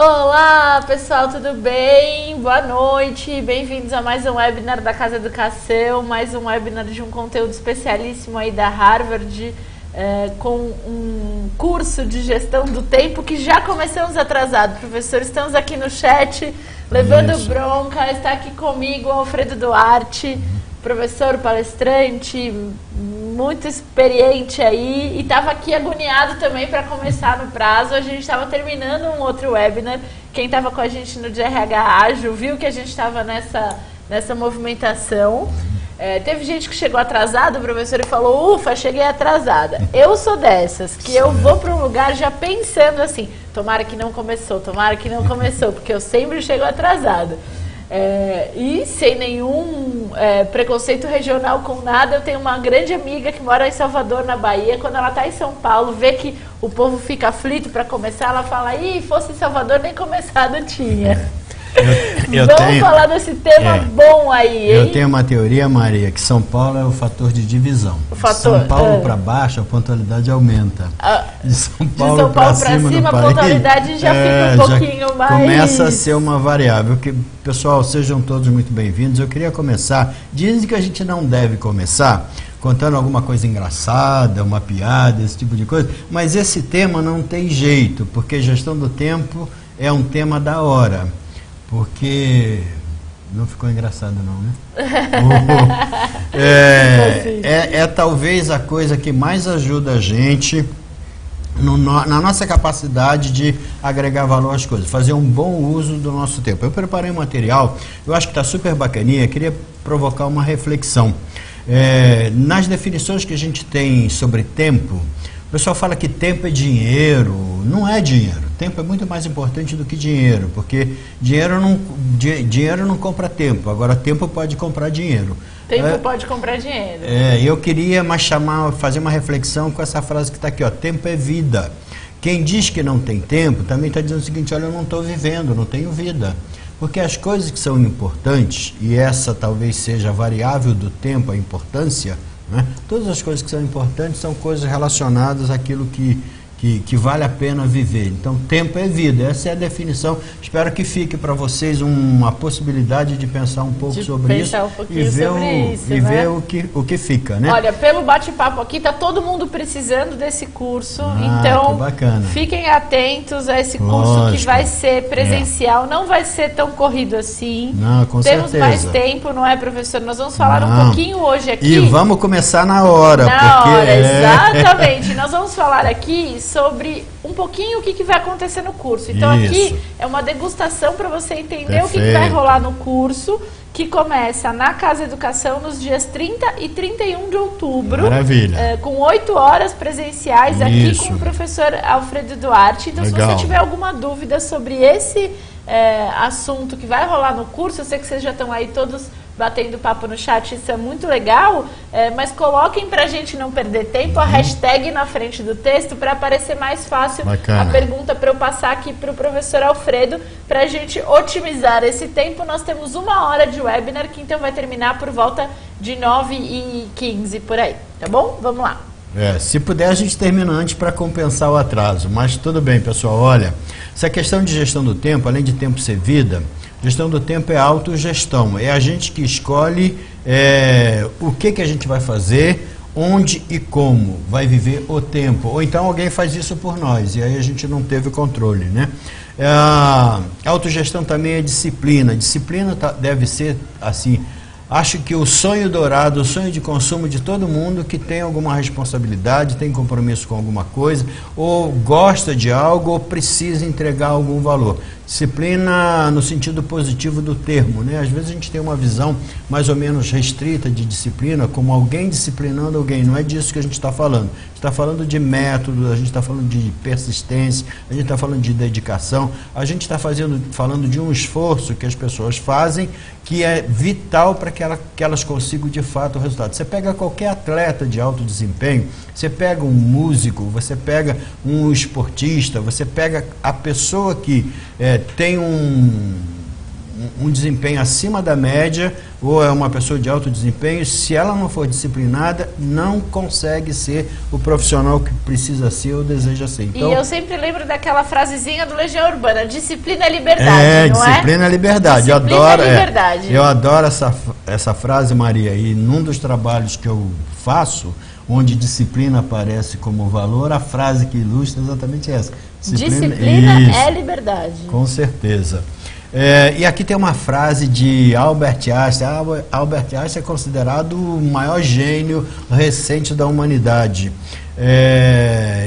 Olá pessoal, tudo bem? Boa noite, bem-vindos a mais um webinar da Casa Educação, mais um webinar de um conteúdo especialíssimo aí da Harvard, com um curso de gestão do tempo que já começamos atrasado. Professor, estamos aqui no chat, levando bronca, está aqui comigo o Alfredo Duarte, professor, palestrante, muito experiente aí, e estava aqui agoniado também para começar no prazo. A gente estava terminando um outro webinar. Quem estava com a gente no de RH Ágil viu que a gente estava nessa movimentação. Teve gente que chegou atrasado, o professor, e falou: ufa, cheguei atrasada. Eu sou dessas, que eu vou para um lugar já pensando assim, tomara que não começou, porque eu sempre chego atrasada. E sem nenhum preconceito regional com nada, eu tenho uma grande amiga que mora em Salvador, na Bahia. Quando ela está em São Paulo, vê que o povo fica aflito para começar, ela fala: ih, fosse em Salvador nem começado tinha. Vamos falar desse tema bom aí, hein? Eu tenho uma teoria, Maria, que São Paulo é o fator de divisão. São Paulo para baixo, a pontualidade aumenta. De São Paulo para cima, a pontualidade já fica um pouquinho mais... Começa a ser uma variável. Pessoal, sejam todos muito bem-vindos. Eu queria começar, dizem que a gente não deve começar contando alguma coisa engraçada, uma piada, esse tipo de coisa, mas esse tema não tem jeito, porque gestão do tempo é um tema da hora. Porque não ficou engraçado não, né? Talvez a coisa que mais ajuda a gente na nossa capacidade de agregar valor às coisas, fazer um bom uso do nosso tempo. Eu preparei um material, eu acho que está super bacaninha, queria provocar uma reflexão. Nas definições que a gente tem sobre tempo, o pessoal fala que tempo é dinheiro. Não é dinheiro. Tempo é muito mais importante do que dinheiro, porque dinheiro não compra tempo. Agora, tempo pode comprar dinheiro. Tempo pode comprar dinheiro. Eu queria fazer uma reflexão com essa frase que está aqui, ó. Tempo é vida. Quem diz que não tem tempo, também está dizendo o seguinte: olha, eu não estou vivendo, não tenho vida. Porque as coisas que são importantes, e essa talvez seja a variável do tempo, a importância, né? Todas as coisas que são importantes são coisas relacionadas àquilo que vale a pena viver. Então, tempo é vida. Essa é a definição. Espero que fique para vocês uma possibilidade de pensar um pouco sobre isso e ver o que fica, né? Olha, pelo bate-papo aqui, tá todo mundo precisando desse curso. Então, fiquem atentos a esse curso que vai ser presencial. Não vai ser tão corrido assim. Não, com Temos certeza. Mais tempo, não é, professor? Nós vamos falar um pouquinho hoje aqui. E vamos começar na hora. Exatamente. Nós vamos falar aqui sobre um pouquinho o que vai acontecer no curso. Então aqui é uma degustação para você entender o que vai rolar no curso, que começa na Casa Educação nos dias 30 e 31 de outubro. Maravilha. Com 8 horas presenciais aqui com o professor Alfredo Duarte. Então, Legal. Se você tiver alguma dúvida sobre esse assunto que vai rolar no curso, eu sei que vocês já estão aí todos batendo papo no chat, isso é muito legal, mas coloquem pra gente não perder tempo a hashtag na frente do texto para aparecer mais fácil. Bacana. A pergunta para eu passar aqui para o professor Alfredo, para a gente otimizar esse tempo. Nós temos 1 hora de webinar, que então vai terminar por volta de 9h15 por aí, tá bom? Vamos lá. Se puder a gente termina antes para compensar o atraso, mas tudo bem, pessoal. Olha, essa questão de gestão do tempo, além de tempo ser vida, gestão do tempo é autogestão, é a gente que escolhe o que a gente vai fazer, onde e como vai viver o tempo, ou então alguém faz isso por nós, e aí a gente não teve controle, né? A autogestão também é disciplina, deve ser assim, acho que o sonho dourado, o sonho de consumo de todo mundo que tem alguma responsabilidade, tem compromisso com alguma coisa, ou gosta de algo, ou precisa entregar algum valor. Disciplina no sentido positivo do termo, né? Às vezes a gente tem uma visão mais ou menos restrita de disciplina, como alguém disciplinando alguém. Não é disso que a gente está falando. A gente está falando de método, a gente está falando de persistência, a gente está falando de dedicação, a gente está falando de um esforço que as pessoas fazem que é vital para que elas consigam de fato o resultado. Você pega qualquer atleta de alto desempenho, você pega um músico, você pega um esportista, você pega a pessoa que tem um desempenho acima da média, ou é uma pessoa de alto desempenho, se ela não for disciplinada, não consegue ser o profissional que precisa ser ou deseja ser. Então, e eu sempre lembro daquela frasezinha do Legião Urbana, disciplina é liberdade, não disciplina é liberdade. Disciplina é liberdade. Eu adoro essa frase, Maria, e num dos trabalhos que eu faço, onde disciplina aparece como valor, a frase que ilustra é exatamente essa. Disciplina é liberdade. Com certeza. E aqui tem uma frase de Albert Einstein. Albert Einstein é considerado o maior gênio recente da humanidade.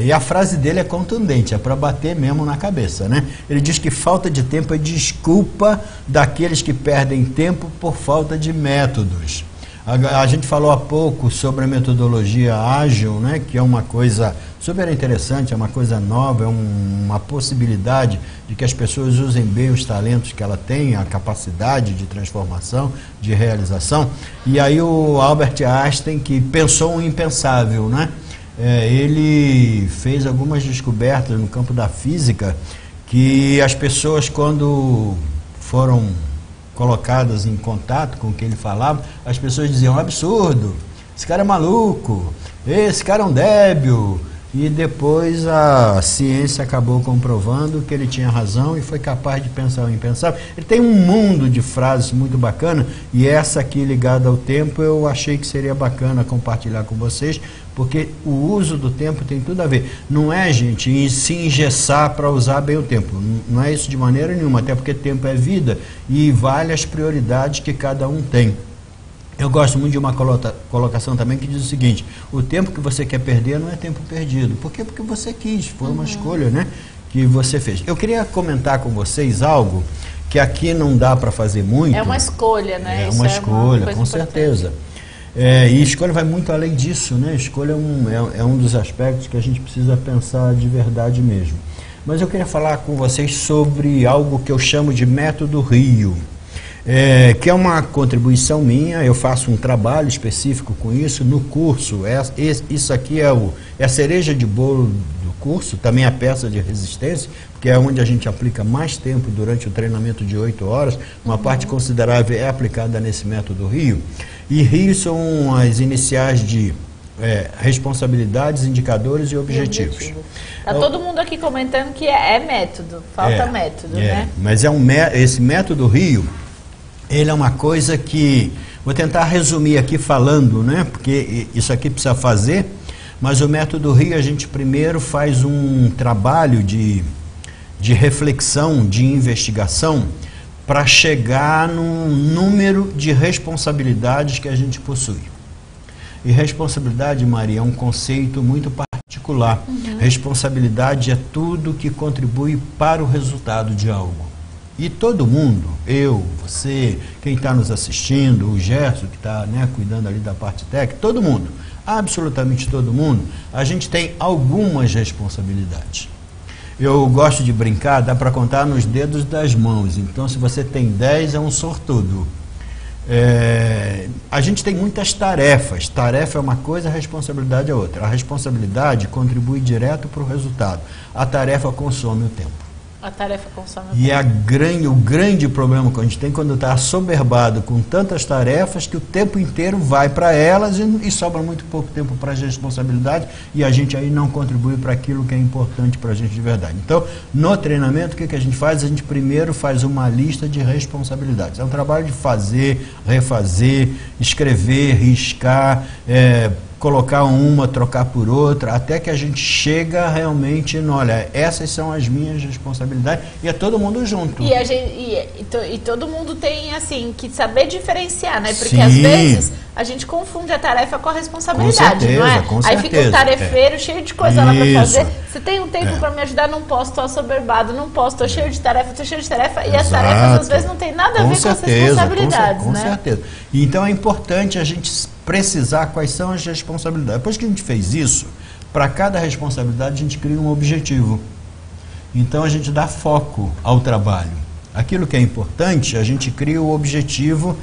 E a frase dele é contundente, é para bater mesmo na cabeça, né? Ele diz que falta de tempo é desculpa daqueles que perdem tempo por falta de métodos. A gente falou há pouco sobre a metodologia ágil, né, que é uma coisa super interessante, é uma coisa nova, é uma possibilidade de que as pessoas usem bem os talentos que ela tem, a capacidade de transformação, de realização. E aí o Albert Einstein, que pensou o impensável, né? Ele fez algumas descobertas no campo da física que as pessoas, quando foram colocadas em contato com o que ele falava, as pessoas diziam: absurdo, esse cara é maluco, esse cara é um débil. E depois a ciência acabou comprovando que ele tinha razão e foi capaz de pensar o impensável. Ele tem um mundo de frases muito bacana, e essa aqui ligada ao tempo eu achei que seria bacana compartilhar com vocês, porque o uso do tempo tem tudo a ver. Não é, gente, se engessar para usar bem o tempo. Não é isso de maneira nenhuma, até porque tempo é vida e vale as prioridades que cada um tem. Eu gosto muito de uma colocação também que diz o seguinte: o tempo que você quer perder não é tempo perdido. Por quê? Porque você quis, foi uma escolha, né, que você fez. Eu queria comentar com vocês algo que aqui não dá para fazer muito. É uma escolha, né? É uma escolha, com certeza. E escolha vai muito além disso, né? Escolha é um dos aspectos que a gente precisa pensar de verdade mesmo. Mas eu queria falar com vocês sobre algo que eu chamo de método Rio. Que é uma contribuição minha. Eu faço um trabalho específico com isso no curso. Isso aqui é a cereja de bolo do curso, também a peça de resistência, que é onde a gente aplica mais tempo durante o treinamento de 8 horas. Uma parte considerável é aplicada nesse método Rio. E Rio são as iniciais de responsabilidades, indicadores e objetivos. Está todo mundo aqui comentando que é método, falta método, né? Mas esse método Rio, ele é uma coisa que, vou tentar resumir aqui falando, né? Porque isso aqui precisa fazer, mas o método Rio, a gente primeiro faz um trabalho de reflexão, de investigação, para chegar num número de responsabilidades que a gente possui. E responsabilidade, Maria, é um conceito muito particular. Responsabilidade é tudo que contribui para o resultado de algo. E todo mundo, eu, você, quem está nos assistindo, o Gerson, que está, né, cuidando ali da parte técnica, todo mundo, absolutamente todo mundo, a gente tem algumas responsabilidades. Eu gosto de brincar, dá para contar nos dedos das mãos. Então, se você tem 10, é um sortudo. A gente tem muitas tarefas. Tarefa é uma coisa, a responsabilidade é outra. A responsabilidade contribui direto para o resultado. A tarefa consome o tempo. A tarefa consome o tempo. O grande problema que a gente tem quando está assoberbado com tantas tarefas, que o tempo inteiro vai para elas e sobra muito pouco tempo para as responsabilidades, e a gente aí não contribui para aquilo que é importante para a gente de verdade. Então, no treinamento, o que a gente faz? A gente primeiro faz uma lista de responsabilidades. É um trabalho de fazer, refazer, escrever, riscar, colocar uma, trocar por outra, até que a gente chega realmente no, olha, essas são as minhas responsabilidades, e é todo mundo junto. E todo mundo tem, assim, que saber diferenciar, né? Porque Sim. Às vezes a gente confunde a tarefa com a responsabilidade, com certeza, não é? Com Aí certeza, fica um tarefeiro cheio de coisa lá para fazer. Você tem um tempo para me ajudar? Não posso, estou assoberbado, não posso, estou cheio de tarefa, e as tarefas às vezes não tem nada a ver com as responsabilidades, com né? certeza. Então é importante a gente precisar quais são as responsabilidades. Depois que a gente fez isso, para cada responsabilidade a gente cria um objetivo. Então a gente dá foco ao trabalho. Aquilo que é importante, a gente cria o objetivo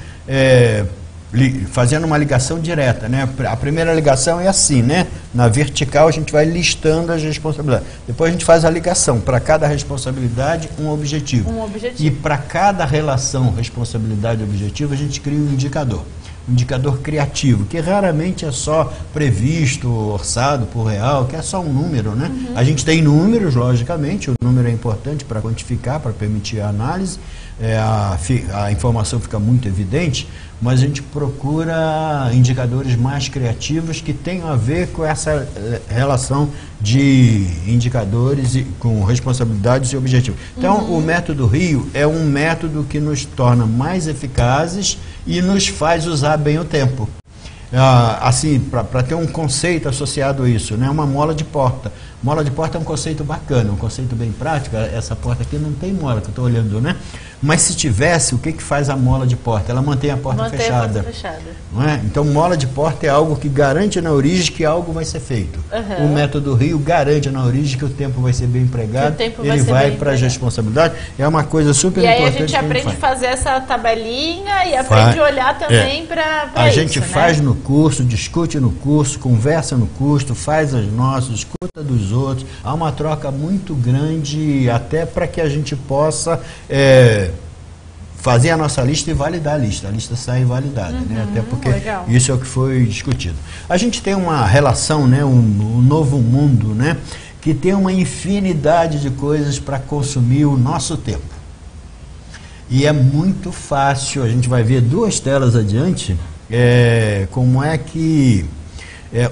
fazendo uma ligação direta, né? A primeira ligação é assim, né? Na vertical a gente vai listando as responsabilidades. Depois a gente faz a ligação. Para cada responsabilidade, um objetivo. E para cada relação, responsabilidade e objetivo, a gente cria um indicador. Um indicador criativo, que raramente é só previsto, orçado por real, que é só um número, né? A gente tem números, logicamente, o número é importante para quantificar, para permitir a análise, a informação fica muito evidente, mas a gente procura indicadores mais criativos que tenham a ver com essa relação de indicadores com responsabilidades e objetivos. Então, o método Rio é um método que nos torna mais eficazes e nos faz usar bem o tempo. Assim, para ter um conceito associado a isso, né? Uma mola de porta. Mola de porta é um conceito bacana, um conceito bem prático. Essa porta aqui não tem mola, que eu estou olhando, né? Mas se tivesse, o que faz a mola de porta? Ela mantém a porta fechada. Não é? Então, mola de porta é algo que garante na origem que algo vai ser feito. O método Rio garante na origem que o tempo vai ser bem empregado, ele vai para as responsabilidades. É uma coisa super importante. E aí a gente aprende a fazer essa tabelinha e aprende a olhar também para isso. A gente faz no curso, discute no curso, conversa no curso, faz as nossas, escuta dos outros. Há uma troca muito grande até para que a gente possa fazer a nossa lista e validar a lista sai validada, né? Até porque isso é o que foi discutido. A gente tem uma relação, né? Um novo mundo, né? Que tem uma infinidade de coisas para consumir o nosso tempo. E é muito fácil, a gente vai ver 2 telas adiante, como é que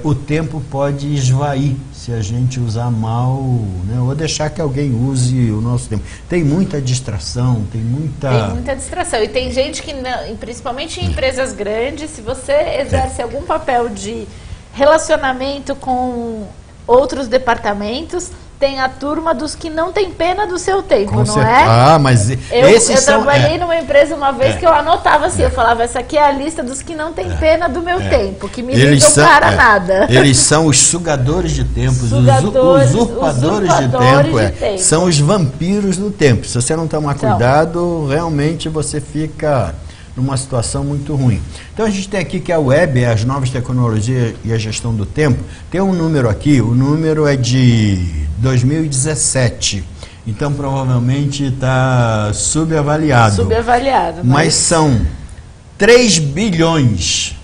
o tempo pode esvair se a gente usar mal, né? Ou deixar que alguém use o nosso tempo. Tem muita distração, tem muita distração. E tem gente que, não, principalmente em empresas grandes, se você exerce algum papel de relacionamento com outros departamentos, tem a turma dos que não tem pena do seu tempo, não é? Mas eu trabalhei numa empresa uma vez que eu anotava assim, eu falava, essa aqui é a lista dos que não tem pena do meu tempo, que me ligam para nada. Eles são os sugadores de tempo, os usurpadores de tempo, são os vampiros do tempo. Se você não tomar cuidado, realmente você fica numa situação muito ruim. Então a gente tem aqui que a web, as novas tecnologias e a gestão do tempo, tem um número aqui, o número é de 2017, então provavelmente está subavaliado. Mas são 3 bilhões,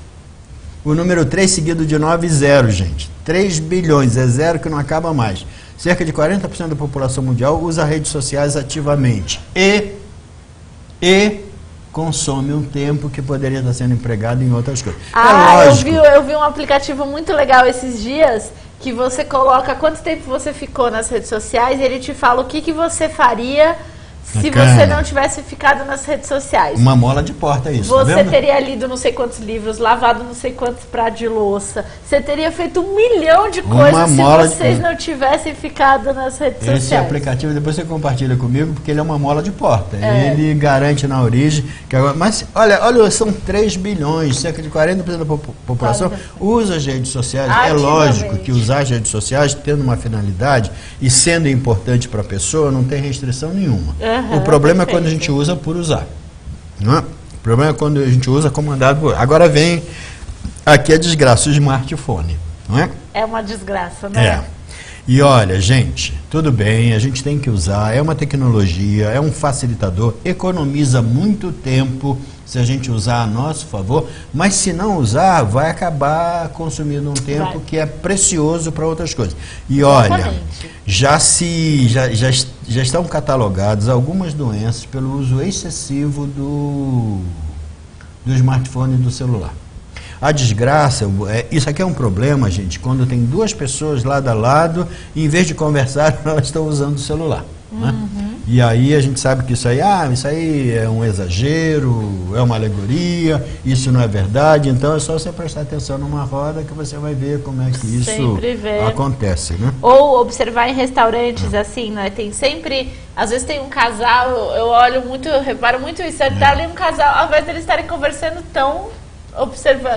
o número 3 seguido de 9 e 0, gente. 3 bilhões, é zero que não acaba mais. Cerca de 40% da população mundial usa redes sociais ativamente e consome um tempo que poderia estar sendo empregado em outras coisas. Eu vi um aplicativo muito legal esses dias, que você coloca quanto tempo você ficou nas redes sociais e ele te fala o que você faria se você não tivesse ficado nas redes sociais. Uma mola de porta, isso. Você teria lido não sei quantos livros, lavado não sei quantos pratos de louça. Você teria feito 1 milhão de coisas se vocês não tivessem ficado nas redes sociais. Esse aplicativo, depois você compartilha comigo, porque ele é uma mola de porta. Ele garante na origem. Mas, olha, são 3 bilhões, cerca de 40% da população usa as redes sociais. É lógico que usar as redes sociais, tendo uma finalidade e sendo importante para a pessoa, não tem restrição nenhuma. O problema é quando a gente usa por usar. Não é? O problema é quando a gente usa como mandado por... Agora vem aqui a desgraça, o smartphone. Não é? É uma desgraça, né? E olha, gente, tudo bem, a gente tem que usar, é uma tecnologia, é um facilitador, economiza muito tempo se a gente usar a nosso favor, mas se não usar, vai acabar consumindo um tempo que é precioso para outras coisas. E olha, já estão catalogadas algumas doenças pelo uso excessivo do smartphone e do celular. A desgraça, isso aqui é um problema, gente, quando tem 2 pessoas lado a lado, e em vez de conversar, elas estão usando o celular. Né? E aí a gente sabe que isso aí é um exagero, é uma alegoria, isso não é verdade, então é só você prestar atenção numa roda que você vai ver como é que isso acontece. Né? Ou observar em restaurantes assim, né? Tem sempre, às vezes tem um casal, eu olho muito, eu reparo muito isso, tá ali um casal, ao invés deles estarem conversando,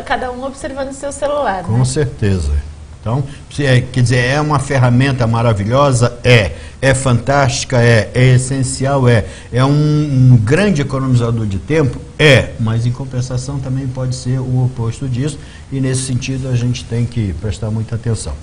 cada um observando o seu celular. Com certeza. Então, quer dizer, é uma ferramenta maravilhosa? É fantástica? É essencial? É um grande economizador de tempo? Mas em compensação também pode ser o oposto disso, e nesse sentido a gente tem que prestar muita atenção.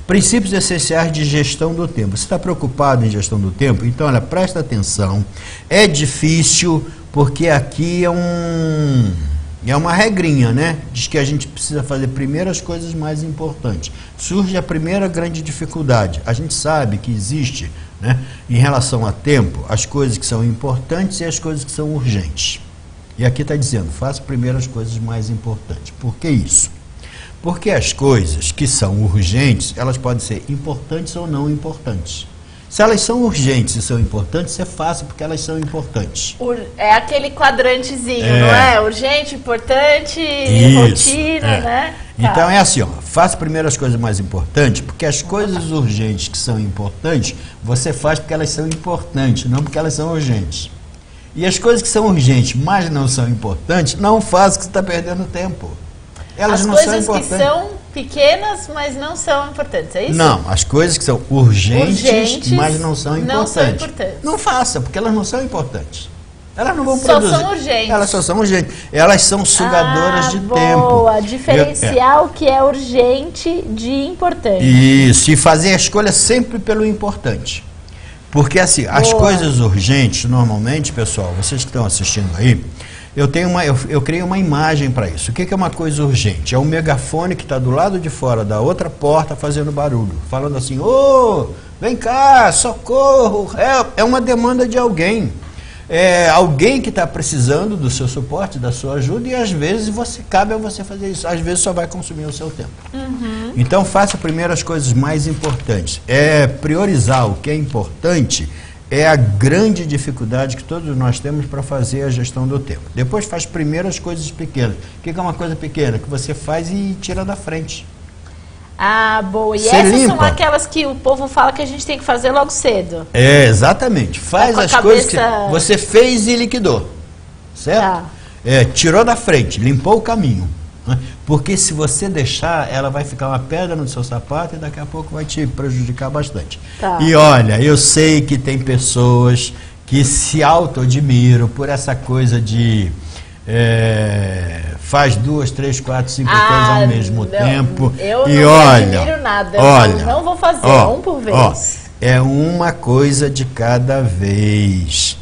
Princípios essenciais de gestão do tempo. Você está preocupado em gestão do tempo? Então, olha, presta atenção. É difícil, porque aqui é uma regrinha, né? Diz que a gente precisa fazer primeiro as coisas mais importantes. Surge a primeira grande dificuldade. A gente sabe que existe, né, em relação a tempo, as coisas que são importantes e as coisas que são urgentes. E aqui está dizendo, faça primeiro as coisas mais importantes. Por que isso? Porque as coisas que são urgentes, elas podem ser importantes ou não importantes. Se elas são urgentes e são importantes, você faça porque elas são importantes. É aquele quadrantezinho, não é? Urgente, importante, rotina, né? Então é assim, ó, faça primeiro as coisas mais importantes, porque as coisas urgentes que são importantes, você faz porque elas são importantes, não porque elas são urgentes. E as coisas que são urgentes, mas não são importantes, não faça, que você está perdendo tempo. Elas não são importantes. As coisas que são pequenas, mas não são importantes, é isso? Não, as coisas que são urgentes mas não são importantes. Não faça, porque elas não são importantes. Elas não vão produzir. Só são urgentes. Elas só são urgentes. Elas são sugadoras de tempo. Boa, diferencial que é urgente de importante. Isso, e fazer a escolha sempre pelo importante. Porque assim, as coisas urgentes, normalmente, pessoal, vocês que estão assistindo aí, eu criei uma imagem para isso. O que é uma coisa urgente? É um megafone que está do lado de fora da outra porta fazendo barulho, falando assim, vem cá, socorro, é uma demanda de alguém. É alguém que está precisando do seu suporte, da sua ajuda, e às vezes cabe a você fazer isso. Às vezes só vai consumir o seu tempo. Então faça primeiro as coisas mais importantes. Priorizar o que é importante é a grande dificuldade que todos nós temos para fazer a gestão do tempo. Depois faz primeiro as coisas pequenas. O que é uma coisa pequena? Que você faz e tira da frente. Ah, boa. E essas são aquelas que o povo fala que a gente tem que fazer logo cedo. Exatamente. Faz as coisas que você fez e liquidou. Certo? Tirou da frente, limpou o caminho. Porque se você deixar, ela vai ficar uma pedra no seu sapato e daqui a pouco vai te prejudicar bastante. E olha, eu sei que tem pessoas que se auto-admiram por essa coisa de faz 2, 3, 4, 5 coisas ao mesmo tempo. Eu não admiro nada, eu não vou fazer, um por vez. É uma coisa de cada vez.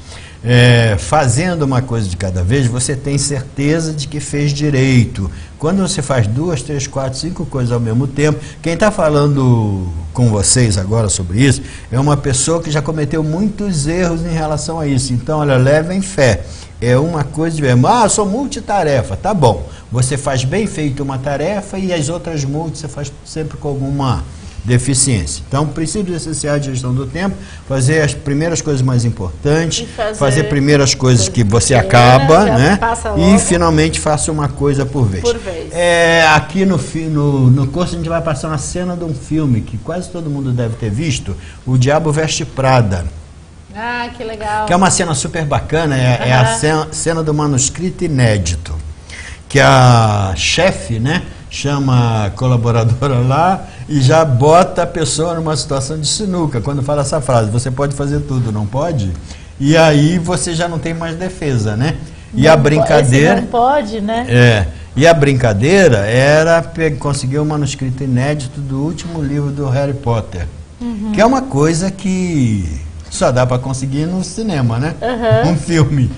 Fazendo uma coisa de cada vez, você tem certeza de que fez direito. Quando você faz 2, 3, 4, 5 coisas ao mesmo tempo, quem está falando com vocês agora sobre isso é uma pessoa que já cometeu muitos erros em relação a isso. Então, olha, levem fé. É uma coisa de sou multitarefa, tá bom. Você faz bem feito uma tarefa e as outras você faz sempre com alguma deficiência. Então, princípios essenciais de gestão do tempo, fazer as primeiras coisas mais importantes, fazer primeiras coisas que você acaba, né? E finalmente faça uma coisa por vez. Aqui no curso a gente vai passar uma cena de um filme que quase todo mundo deve ter visto, O Diabo Veste Prada. Ah, que legal. Que é uma cena super bacana, é a cena do manuscrito inédito. Que a chefe, né, chama a colaboradora lá e já bota a pessoa numa situação de sinuca. Quando fala essa frase, você pode fazer tudo, não pode? E aí você já não tem mais defesa, né? E a brincadeira... Não pode, né? E a brincadeira era conseguir o manuscrito inédito do último livro do Harry Potter. Que é uma coisa que só dá para conseguir no cinema, né? Um filme.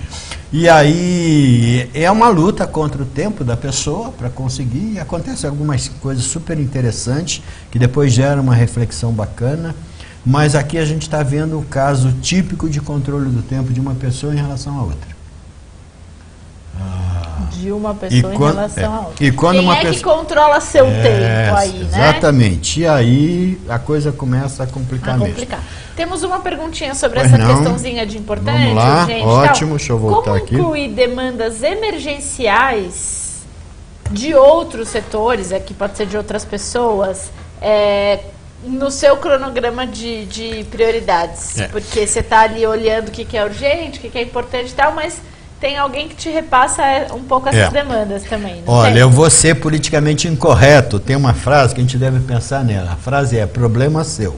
E aí é uma luta contra o tempo da pessoa para conseguir, e acontecem algumas coisas super interessantes que depois geram uma reflexão bacana, mas aqui a gente está vendo o caso típico de controle do tempo de uma pessoa em relação a outra. De uma pessoa em relação a outra. E quando Quem que controla seu tempo aí, né? Exatamente. E aí a coisa começa a complicar mesmo. Temos uma perguntinha sobre essa questãozinha de importante. Vamos lá, gente. ótimo, deixa eu voltar aqui. Como incluir demandas emergenciais de outros setores, aqui pode ser de outras pessoas, no seu cronograma de prioridades? Porque você está ali olhando o que é urgente, o que é importante e tal, mas tem alguém que te repassa um pouco essas demandas também. Olha, eu vou ser politicamente incorreto. Tem uma frase que a gente deve pensar nela. A frase é: problema seu.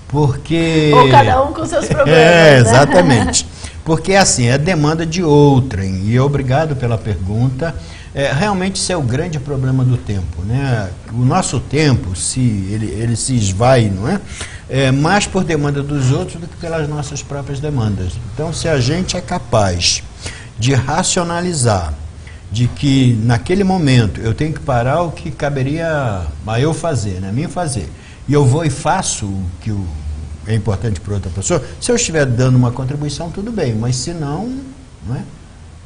Porque... Ou cada um com seus problemas. Exatamente. Porque assim, é demanda de outrem. E obrigado pela pergunta. Realmente isso é o grande problema do tempo, né? O nosso tempo, ele se esvai, não é? Mais por demanda dos outros do que pelas nossas próprias demandas. Então, se a gente é capaz de racionalizar, de que naquele momento eu tenho que parar o que caberia a eu fazer, né? A mim fazer, e eu vou e faço o que é importante para outra pessoa, se eu estiver dando uma contribuição, tudo bem, mas se não, não é?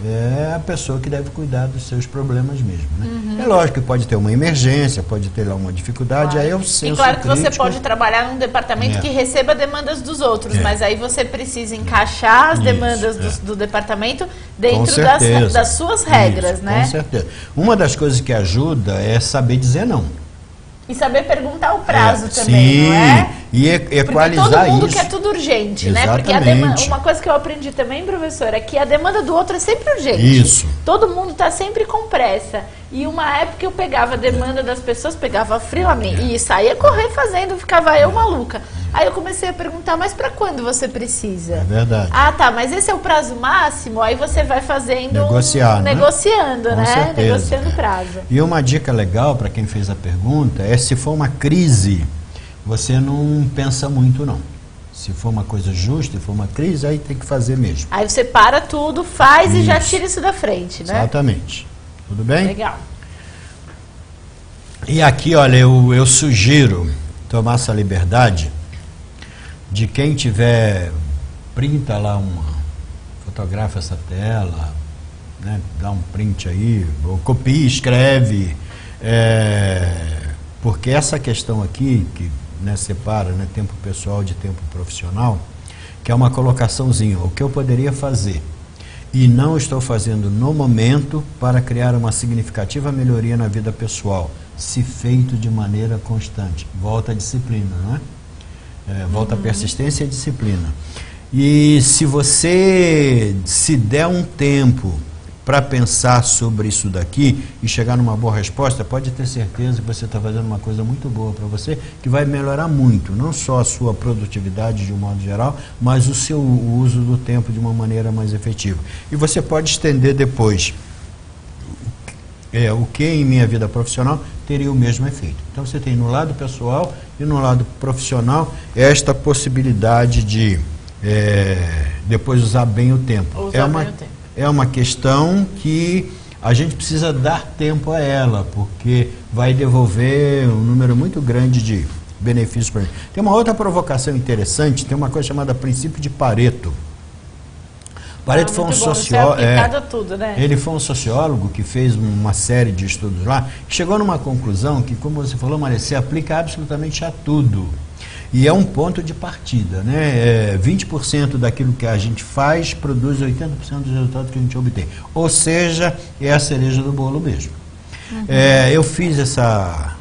É a pessoa que deve cuidar dos seus problemas mesmo, né? É lógico que pode ter uma emergência, pode ter lá uma dificuldade, aí eu senso. E claro que você pode trabalhar num departamento que receba demandas dos outros, mas aí você precisa encaixar as demandas do departamento dentro das suas regras, né? Com certeza. Uma das coisas que ajuda é saber dizer não. E saber perguntar o prazo também, não é? E equalizar isso. Porque todo mundo quer tudo urgente, né? Porque uma coisa que eu aprendi também, professor, é que a demanda do outro é sempre urgente. Isso. Todo mundo está sempre com pressa. E uma época eu pegava a demanda das pessoas, pegava friamente e saía correr fazendo, ficava eu maluca. Aí eu comecei a perguntar, mas para quando você precisa? É verdade. Ah, tá, mas esse é o prazo máximo? Aí você vai fazendo... Negociando, né? Certeza, negociando o prazo. E uma dica legal para quem fez a pergunta é: se for uma crise, você não pensa muito não. Se for uma coisa justa, se for uma crise, aí tem que fazer mesmo. Aí você para tudo, faz e já tira isso da frente, né? Exatamente. Tudo bem? Legal. E aqui, olha, eu sugiro tomar essa liberdade de quem tiver, printa lá fotografa essa tela, né, dá um print aí, ou copia, escreve, porque essa questão aqui, que separa tempo pessoal de tempo profissional, que é uma colocaçãozinha, o que eu poderia fazer e não estou fazendo no momento para criar uma significativa melhoria na vida pessoal, se feito de maneira constante. Volta a disciplina, não é? Volta a persistência e a disciplina. E se você se der um tempo para pensar sobre isso daqui e chegar numa boa resposta, pode ter certeza que você está fazendo uma coisa muito boa para você, que vai melhorar muito, não só a sua produtividade de um modo geral, mas o seu uso do tempo de uma maneira mais efetiva. E você pode estender depois o que em minha vida profissional teria o mesmo efeito. Então você tem no lado pessoal e no lado profissional esta possibilidade de depois usar bem o tempo. É uma questão que a gente precisa dar tempo a ela, porque vai devolver um número muito grande de benefícios para a gente. Tem uma outra provocação interessante, tem uma coisa chamada princípio de Pareto. Pareto foi um sociólogo. Né? Ele foi um sociólogo que fez uma série de estudos lá, que chegou numa conclusão que, como você falou, Maria, se aplica absolutamente a tudo. E é um ponto de partida, né? 20% daquilo que a gente faz produz 80% dos resultados que a gente obtém. Ou seja, é a cereja do bolo mesmo. Eu fiz essa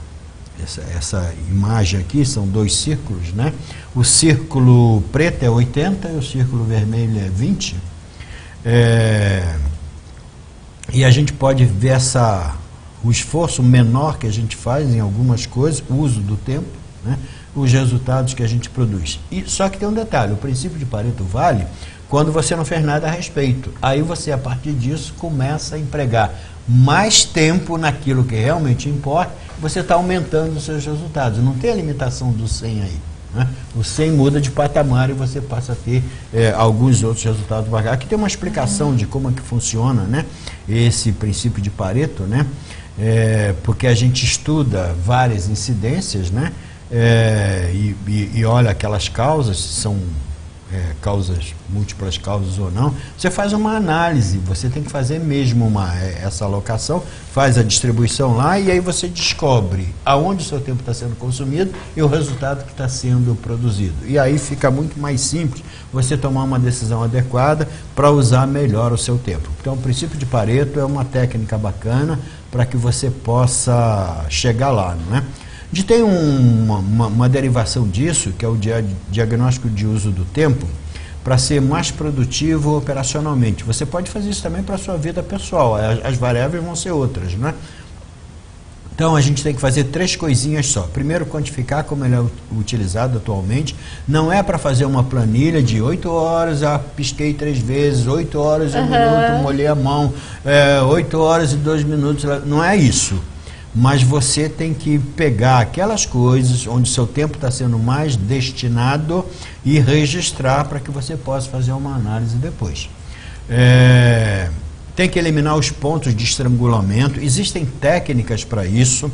imagem aqui, são dois círculos, né? O círculo preto é 80 e o círculo vermelho é 20. E a gente pode ver o esforço menor que a gente faz em algumas coisas, o uso do tempo, né? Os resultados que a gente produz. Só que tem um detalhe: o princípio de Pareto vale quando você não fez nada a respeito. Aí você, a partir disso, começa a empregar mais tempo naquilo que realmente importa, você está aumentando os seus resultados. Não tem a limitação do 100 aí, né? O 100 muda de patamar e você passa a ter alguns outros resultados bacanas. Aqui tem uma explicação de como é que funciona, né, esse princípio de Pareto, né? Porque a gente estuda várias incidências, né? E olha aquelas causas, são causas, múltiplas causas ou não, você faz uma análise, você tem que fazer mesmo essa alocação, faz a distribuição lá e aí você descobre aonde o seu tempo está sendo consumido e o resultado que está sendo produzido. E aí fica muito mais simples você tomar uma decisão adequada para usar melhor o seu tempo. Então o princípio de Pareto é uma técnica bacana para que você possa chegar lá, não é? Tem uma derivação disso, que é o diagnóstico de uso do tempo, para ser mais produtivo operacionalmente. Você pode fazer isso também para a sua vida pessoal, as variáveis vão ser outras, né? Então a gente tem que fazer 3 coisinhas só. Primeiro, quantificar como ele é utilizado atualmente. Não é para fazer uma planilha de 8 horas, pisquei 3 vezes, 8 horas e 1 minuto, molhei a mão, 8 horas e 2 minutos. Não é isso. Mas você tem que pegar aquelas coisas onde seu tempo está sendo mais destinado e registrar para que você possa fazer uma análise depois. Tem que eliminar os pontos de estrangulamento. Existem técnicas para isso,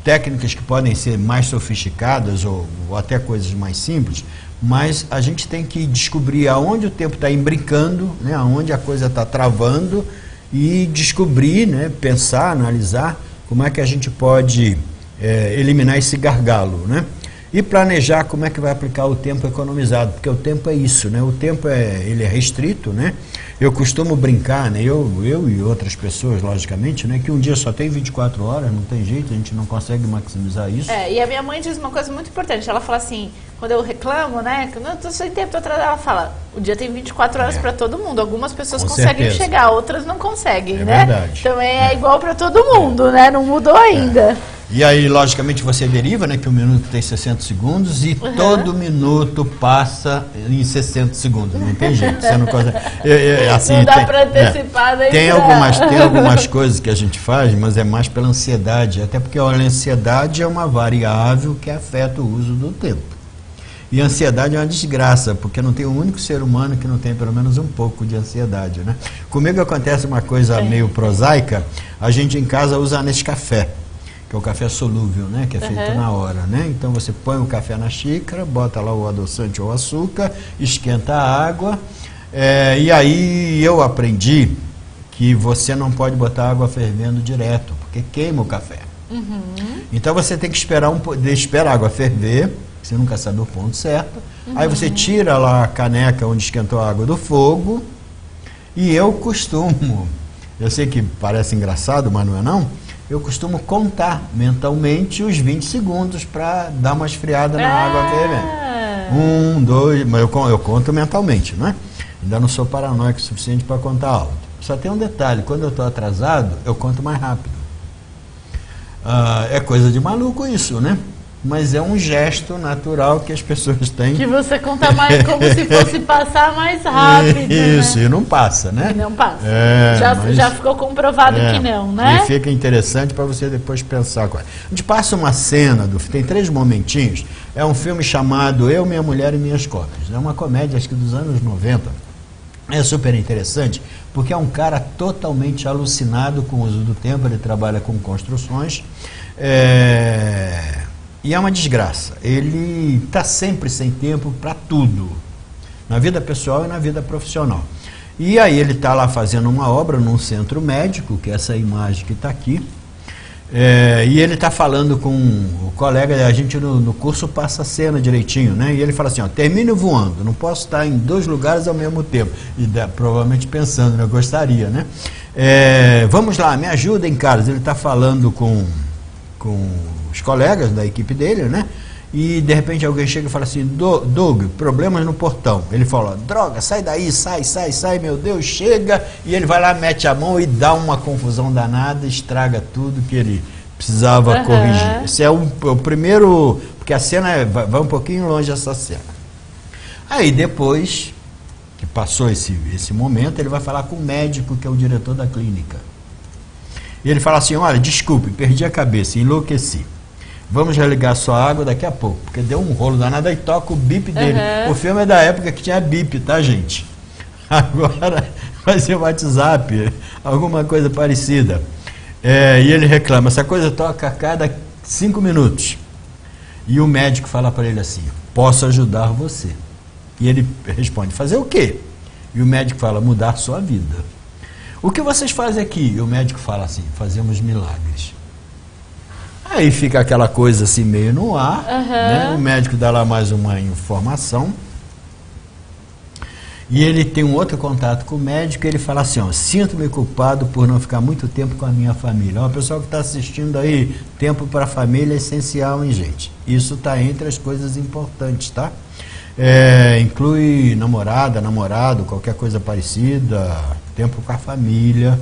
técnicas que podem ser mais sofisticadas ou até coisas mais simples, mas a gente tem que descobrir aonde o tempo está imbricando, né, aonde a coisa está travando, e descobrir, né, pensar, analisar como é que a gente pode eliminar esse gargalo, né? E planejar como é que vai aplicar o tempo economizado, porque o tempo é isso, né? O tempo ele é restrito, né? Eu costumo brincar, né? Eu e outras pessoas, logicamente, né? Que um dia só tem 24 horas, não tem jeito, a gente não consegue maximizar isso. E a minha mãe diz uma coisa muito importante, ela fala assim, quando eu reclamo, né? Que eu não estou sem tempo, estou atrasada, ela fala, o dia tem 24 horas para todo mundo, algumas pessoas conseguem chegar, outras não conseguem, né? Verdade. Também é igual para todo mundo, né? Não mudou ainda. E aí, logicamente, você deriva, né, que um minuto tem 60 segundos e todo minuto passa em 60 segundos. Não tem jeito. Você não consegue, assim, não dá para antecipar. Tem algumas coisas que a gente faz, mas é mais pela ansiedade. Até porque a ansiedade é uma variável que afeta o uso do tempo. E a ansiedade é uma desgraça, porque não tem um único ser humano que não tem pelo menos um pouco de ansiedade, né? Comigo acontece uma coisa meio prosaica. A gente em casa usa Nescafé, que é o café solúvel, né? Que é feito na hora, né? Então você põe o café na xícara, bota lá o adoçante ou açúcar, esquenta a água, e aí eu aprendi que você não pode botar água fervendo direto, porque queima o café. Então você tem que esperar a água ferver, você nunca sabe o ponto certo, aí você tira lá a caneca onde esquentou a água do fogo, e eu sei que parece engraçado, mas não é não, eu costumo contar mentalmente os 20 segundos para dar uma esfriada na água fervendo. 1, 2, mas eu conto mentalmente, né? Ainda não sou paranoico o suficiente para contar alto. Só tem um detalhe, quando eu estou atrasado, eu conto mais rápido. É coisa de maluco isso, né? Mas é um gesto natural que as pessoas têm. Que você conta mais como se fosse passar mais rápido. Isso, né? E não passa, né? E não passa. Já ficou comprovado que não, né? E fica interessante para você depois pensar. A gente passa uma cena, tem 3 momentinhos. É um filme chamado Eu, Minha Mulher e Minhas Cópias. É uma comédia, acho que dos anos 90. É super interessante, porque é um cara totalmente alucinado com o uso do tempo. Ele trabalha com construções. E é uma desgraça. Ele está sempre sem tempo para tudo, na vida pessoal e na vida profissional. E aí ele está lá fazendo uma obra num centro médico, que é essa imagem que está aqui, e ele está falando com o colega, a gente no curso passa a cena direitinho, né? E ele fala assim, termine voando, não posso estar em 2 lugares ao mesmo tempo. E provavelmente pensando, né? Eu gostaria, né? Vamos lá, me ajudem, caras. Ele está falando com os colegas da equipe dele, né? E de repente alguém chega e fala assim, Doug, problemas no portão. Ele fala, droga, sai daí, sai, meu Deus, chega. E ele vai lá, mete a mão e dá uma confusão danada, estraga tudo que ele precisava corrigir. Esse é o primeiro, porque a cena vai um pouquinho longe essa cena. Aí depois que passou esse momento, ele vai falar com o médico, que é o diretor da clínica. E ele fala assim, olha, desculpe, perdi a cabeça, enlouqueci. Vamos religar sua água daqui a pouco, porque deu um rolo danado, aí toca o bip dele. O filme é da época que tinha bip, tá, gente? Agora vai ser o WhatsApp, alguma coisa parecida. E ele reclama, essa coisa toca a cada 5 minutos. E o médico fala para ele assim, posso ajudar você. E ele responde, fazer o quê? E o médico fala, mudar sua vida. O que vocês fazem aqui? E o médico fala assim, fazemos milagres. Aí fica aquela coisa assim meio no ar, né? O médico dá lá mais uma informação. E ele tem um outro contato com o médico e ele fala assim, sinto-me culpado por não ficar muito tempo com a minha família. Uma pessoa que está assistindo aí, tempo para a família é essencial, hein, gente? Isso está entre as coisas importantes, tá? inclui namorada, namorado, qualquer coisa parecida, tempo com a família,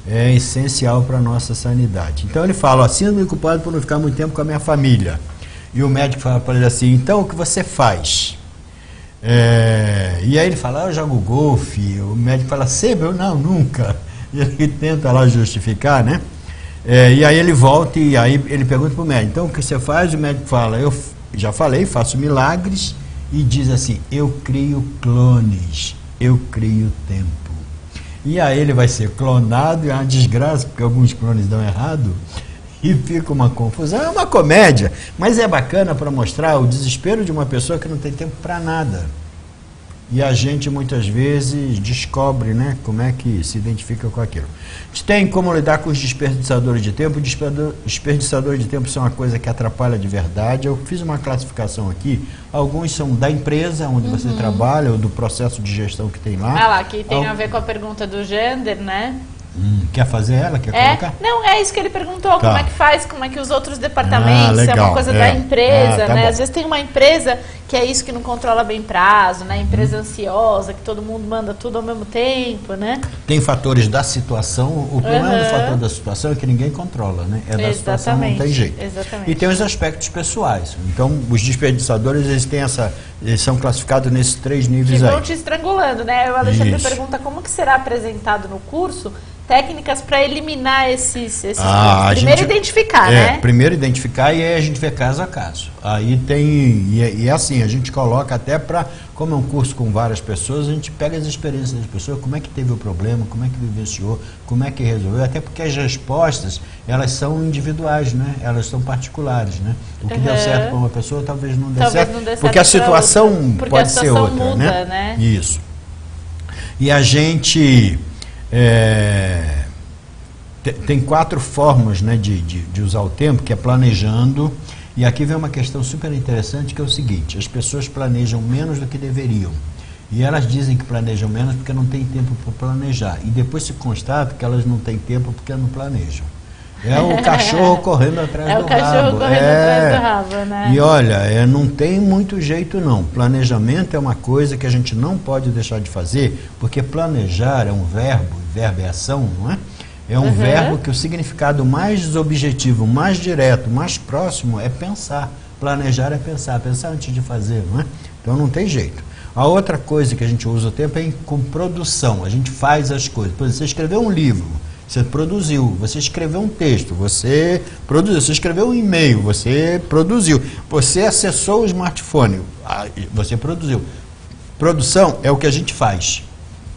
é essencial para a nossa sanidade. Então ele fala, ó, sinto-me culpado por não ficar muito tempo com a minha família. E o médico fala para ele assim, então o que você faz? E aí ele fala, eu jogo golfe. O médico fala, sempre? Eu, não, nunca. E ele tenta lá justificar, né? E aí ele volta e aí ele pergunta para o médico, então o que você faz? O médico fala, eu já falei, faço milagres, e diz assim, eu crio clones, eu crio tempo. E aí ele vai ser clonado, e é uma desgraça, porque alguns clones dão errado, e fica uma confusão. É uma comédia, mas é bacana para mostrar o desespero de uma pessoa que não tem tempo para nada. E a gente muitas vezes descobre, né, como é que se identifica com aquilo. A gente tem como lidar com os desperdiçadores de tempo. Desperdiçadores de tempo são uma coisa que atrapalha de verdade. Eu fiz uma classificação aqui. Alguns são da empresa onde você trabalha, ou do processo de gestão que tem lá. Ah lá, que tem a ver com a pergunta do gender, né? Quer fazer ela? Quer colocar? Não, é isso que ele perguntou, Tá. como é que faz, como é que os outros departamentos, é legal, uma coisa da empresa, tá né? bom. Às vezes tem uma empresa que é isso que não controla bem prazo, né? Empresa ansiosa, que todo mundo manda tudo ao mesmo tempo, né? Tem fatores da situação. O problema do fator da situação é que ninguém controla, né? É da situação, não tem jeito. Exatamente. E tem os aspectos pessoais. Então, os desperdiçadores, eles são classificados nesses 3 níveis Que aí. vão te estrangulando, né? O Alexandre Isso. pergunta como que será apresentado no curso técnicas para eliminar esses A primeiro gente- identificar, né? Primeiro identificar, e aí a gente vê caso a caso. Aí tem, e é assim, a gente coloca até para, como é um curso com várias pessoas, a gente pega as experiências das pessoas, como é que teve o problema, como é que vivenciou, como é que resolveu, até porque as respostas, elas são individuais, né? Elas são particulares, né? O que deu certo para uma pessoa, talvez não dê Talvez certo, não dê certo porque a pra situação outra, porque pode a ser situação outra, muda, né? Isso. E a gente... tem 4 formas, né, de usar o tempo, que é planejando. E aqui vem uma questão super interessante, que é o seguinte: as pessoas planejam menos do que deveriam. E elas dizem que planejam menos porque não tem tempo para planejar. E depois se constata que elas não têm tempo porque não planejam. É o cachorro correndo atrás do rabo. É o cachorro correndo atrás do rabo, né? E olha, não tem muito jeito não. Planejamento é uma coisa que a gente não pode deixar de fazer, porque planejar é um verbo, verbo é ação, não é? É um verbo que o significado mais objetivo, mais direto, mais próximo é pensar. Planejar é pensar antes de fazer, não é? Então não tem jeito. A outra coisa que a gente usa o tempo é com produção. A gente faz as coisas. Por exemplo, você escreveu um livro, você produziu. Você escreveu um texto, você produziu. Você escreveu um e-mail, você produziu. Você acessou o smartphone, você produziu. Produção é o que a gente faz.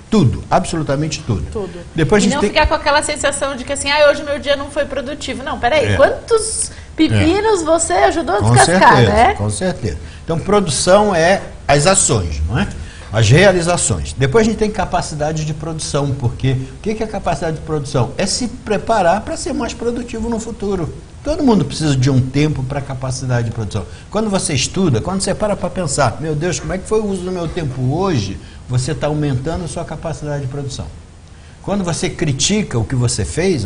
Tudo, absolutamente tudo. Tudo. Depois e a gente não tem... ficar com aquela sensação de que assim, hoje meu dia não foi produtivo. Não, peraí, quantos pepinos você ajudou a descascar, né? Com certeza. Então, produção é as ações, não é? As realizações. Depois a gente tem capacidade de produção, porque o que é capacidade de produção? É se preparar para ser mais produtivo no futuro. Todo mundo precisa de um tempo para capacidade de produção. Quando você estuda, quando você para pensar, meu Deus, como é que foi o uso do meu tempo hoje, você está aumentando a sua capacidade de produção. Quando você critica o que você fez,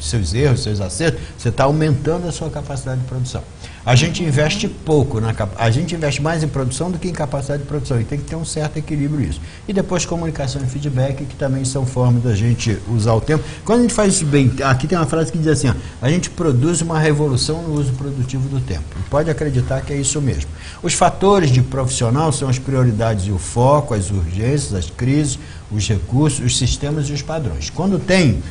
seus erros, seus acertos, você está aumentando a sua capacidade de produção. A gente investe pouco, a gente investe mais em produção do que em capacidade de produção, e tem que ter um certo equilíbrio isso. E depois comunicação e feedback, que também são formas da gente usar o tempo. Quando a gente faz isso bem, aqui tem uma frase que diz assim, a gente produz uma revolução no uso produtivo do tempo. E pode acreditar que é isso mesmo. Os fatores de profissional são as prioridades e o foco, as urgências, as crises, os recursos, os sistemas e os padrões. Quando tem,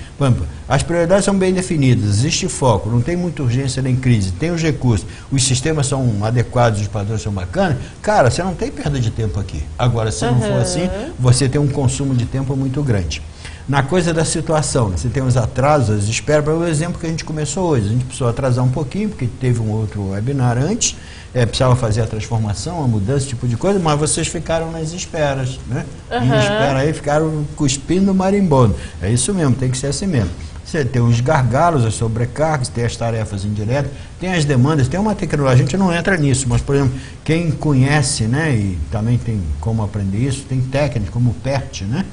as prioridades são bem definidas, existe foco, não tem muita urgência nem crise, tem os recursos, os sistemas são adequados, os padrões são bacanas, cara, você não tem perda de tempo aqui. Agora, se não for assim, você tem um consumo de tempo muito grande. Na coisa da situação, você tem os atrasos, as esperas, para o exemplo que a gente começou hoje. A gente precisou atrasar um pouquinho, porque teve um outro webinar antes, precisava fazer a transformação, a mudança, esse tipo de coisa, mas vocês ficaram nas esperas, né? Em espera aí, ficaram cuspindo marimbondo. É isso mesmo, tem que ser assim mesmo. Você tem os gargalos, as sobrecargas, tem as tarefas indiretas, tem as demandas, tem uma tecnologia, a gente não entra nisso, mas, por exemplo, quem conhece, né, e também tem como aprender isso, tem técnicas como o PERT, né?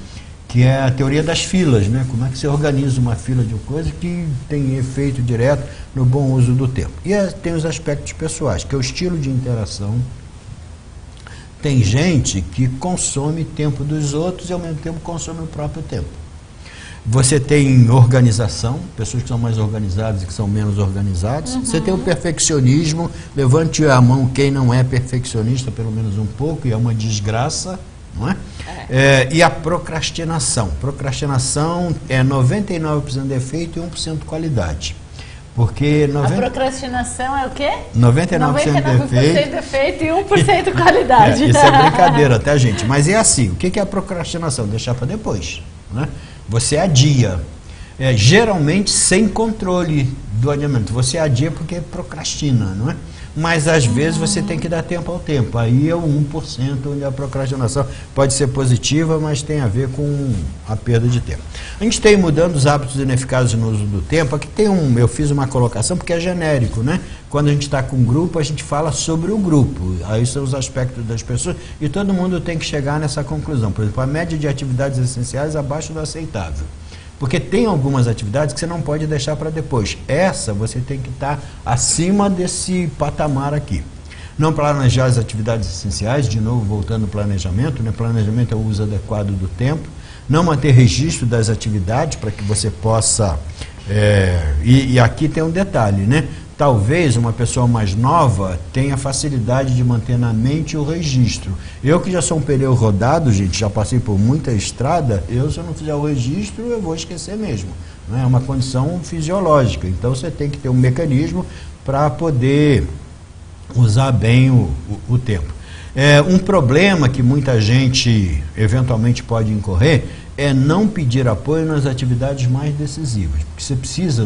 Que é a teoria das filas, né? Como é que você organiza uma fila de coisa que tem efeito direto no bom uso do tempo. E tem os aspectos pessoais, que é o estilo de interação, Tem gente que consome tempo dos outros e ao mesmo tempo consome o próprio tempo. Você tem organização, pessoas que são mais organizadas e que são menos organizadas. Você tem o perfeccionismo, levante a mão quem não é perfeccionista, pelo menos um pouco, e é uma desgraça, não é? E a procrastinação. Procrastinação é 99% defeito e 1% qualidade. Porque a procrastinação é o quê? 99% defeito e 1% qualidade. Isso é brincadeira, tá, gente? Mas é assim, o que é a procrastinação? Deixar para depois, né? Você adia, geralmente sem controle do adiamento. Você adia porque procrastina, não é? Mas às vezes você tem que dar tempo ao tempo. Aí é o 1% onde a procrastinação pode ser positiva, mas tem a ver com a perda de tempo. A gente tem mudando os hábitos ineficazes no uso do tempo. Aqui tem eu fiz uma colocação porque é genérico, né? Quando a gente está com um grupo, a gente fala sobre o grupo. Aí são os aspectos das pessoas e todo mundo tem que chegar nessa conclusão. Por exemplo, a média de atividades essenciais abaixo do aceitável. Porque tem algumas atividades que você não pode deixar para depois. Essa você tem que estar acima desse patamar aqui. Não planejar as atividades essenciais, de novo voltando ao planejamento, né? Planejamento é o uso adequado do tempo. Não manter registro das atividades para que você possa... E aqui tem um detalhe, né? Talvez uma pessoa mais nova tenha facilidade de manter na mente o registro. Eu que já sou um pneu rodado, gente, já passei por muita estrada, se eu não fizer o registro, eu vou esquecer mesmo. Né? É uma condição fisiológica, então você tem que ter um mecanismo para poder usar bem o tempo. Um problema que muita gente eventualmente pode incorrer é não pedir apoio nas atividades mais decisivas. Porque você precisa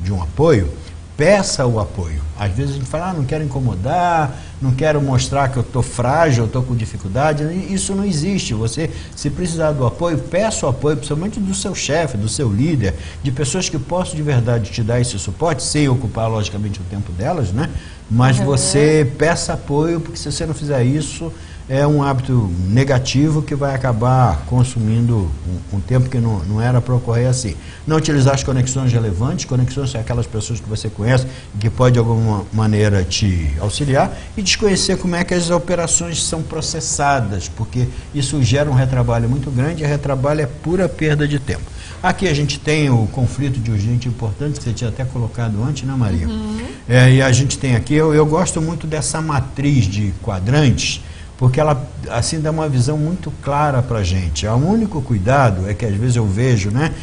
de um apoio, peça o apoio. Às vezes a gente fala, não quero incomodar, não quero mostrar que eu estou frágil, eu estou com dificuldade. Isso não existe. Você, se precisar do apoio, peça o apoio, principalmente do seu chefe, do seu líder, de pessoas que possam de verdade te dar esse suporte, sem ocupar, logicamente, o tempo delas, né? Mas você peça apoio, porque se você não fizer isso, é um hábito negativo que vai acabar consumindo um tempo que não era para ocorrer assim. Não utilizar as conexões relevantes. Conexões são aquelas pessoas que você conhece e que pode de alguma maneira te auxiliar, e desconhecer como é que as operações são processadas, porque isso gera um retrabalho muito grande, e retrabalho é pura perda de tempo. Aqui a gente tem o conflito de urgente e importante, que você tinha até colocado antes, né, Maria? E a gente tem aqui, eu gosto muito dessa matriz de quadrantes, porque ela assim dá uma visão muito clara para a gente. O único cuidado é que às vezes eu vejo, né?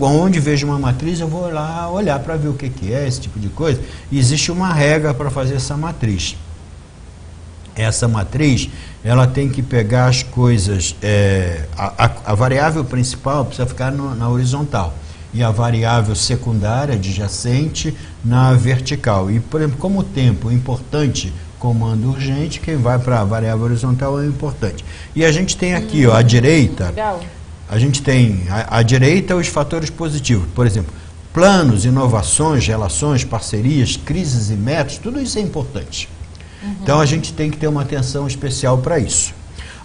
Onde vejo uma matriz, eu vou lá olhar para ver o que é, esse tipo de coisa. E existe uma regra para fazer essa matriz. Essa matriz, ela tem que pegar as coisas, a variável principal precisa ficar na horizontal, e a variável secundária, adjacente, na vertical. E, por exemplo, como o tempo é importante, comando urgente, quem vai para a variável horizontal é importante. E a gente tem aqui, ó, à direita, legal. A gente tem à direita os fatores positivos. Por exemplo, planos, inovações, relações, parcerias, crises e metas, tudo isso é importante. Então a gente tem que ter uma atenção especial para isso.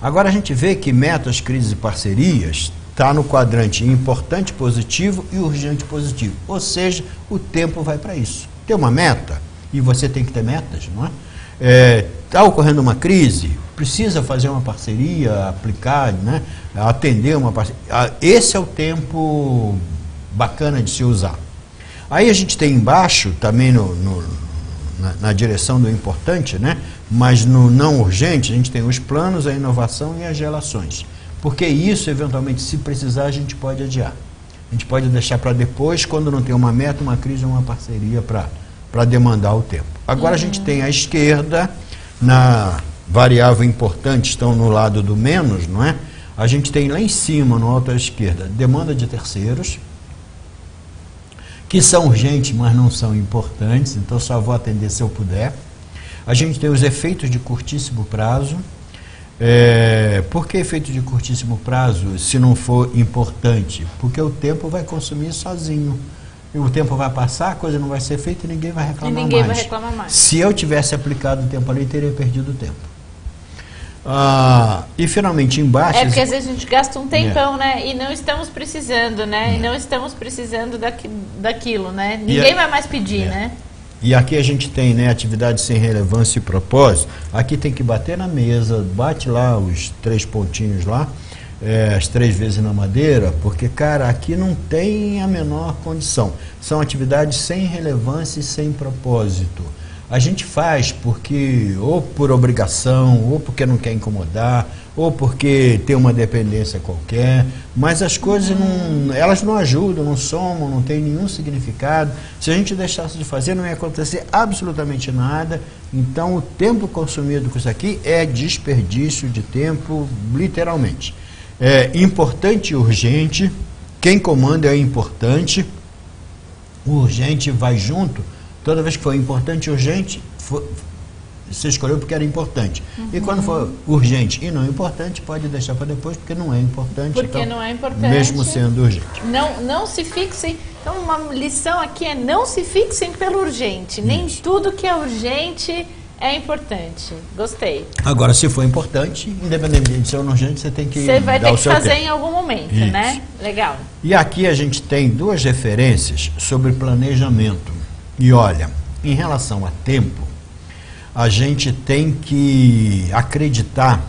Agora a gente vê que metas, crises e parcerias está no quadrante importante positivo e urgente positivo. Ou seja, o tempo vai para isso. Tem uma meta, e você tem que ter metas, não é? Está ocorrendo uma crise, precisa fazer uma parceria, aplicar, né? Atender uma parceria. Esse é o tempo bacana de se usar. Aí a gente tem embaixo, também na direção do importante, né? Mas no não urgente, a gente tem os planos, a inovação e as relações. Porque isso, eventualmente, se precisar, a gente pode adiar. A gente pode deixar para depois, quando não tem uma meta, uma crise ou uma parceria para demandar o tempo. Agora a gente tem à esquerda, na variável importante, estão no lado do menos, não é? A gente tem lá em cima, no alto à esquerda, demanda de terceiros, que são urgentes, mas não são importantes, então só vou atender se eu puder. A gente tem os efeitos de curtíssimo prazo. Por que efeito de curtíssimo prazo, se não for importante? Porque o tempo vai consumir sozinho. E o tempo vai passar, a coisa não vai ser feita e ninguém vai reclamar mais. Se eu tivesse aplicado o tempo ali, teria perdido o tempo. E finalmente embaixo... porque às vezes a gente gasta um tempão, né? E não estamos precisando, né? E não estamos precisando daquilo, né? Ninguém vai mais pedir, né? E aqui a gente tem, né, atividade sem relevância e propósito. Aqui tem que bater na mesa, bate lá os 3 pontinhos lá, as 3 vezes na madeira, porque, cara, aqui não tem a menor condição. São atividades sem relevância e sem propósito. A gente faz porque, ou por obrigação, ou porque não quer incomodar, ou porque tem uma dependência qualquer, mas as coisas elas não ajudam, não somam, não tem nenhum significado. Se a gente deixasse de fazer, não ia acontecer absolutamente nada. Então, o tempo consumido com isso aqui é desperdício de tempo, literalmente. É importante e urgente, quem comanda é importante, o urgente vai junto. Toda vez que for importante e urgente, você escolheu porque era importante. E quando for urgente e não importante, pode deixar para depois, porque não é importante. Porque então, não é importante. Mesmo sendo urgente. Não se fixem. Então, uma lição aqui é: não se fixem pelo urgente. Nem tudo que é urgente é importante. Gostei. Agora, se for importante, independente de ser urgente, você tem que Você vai dar ter o que seu fazer tempo. em algum momento, Isso. né? Legal. E aqui a gente tem 2 referências sobre planejamento. E olha, em relação a tempo, a gente tem que acreditar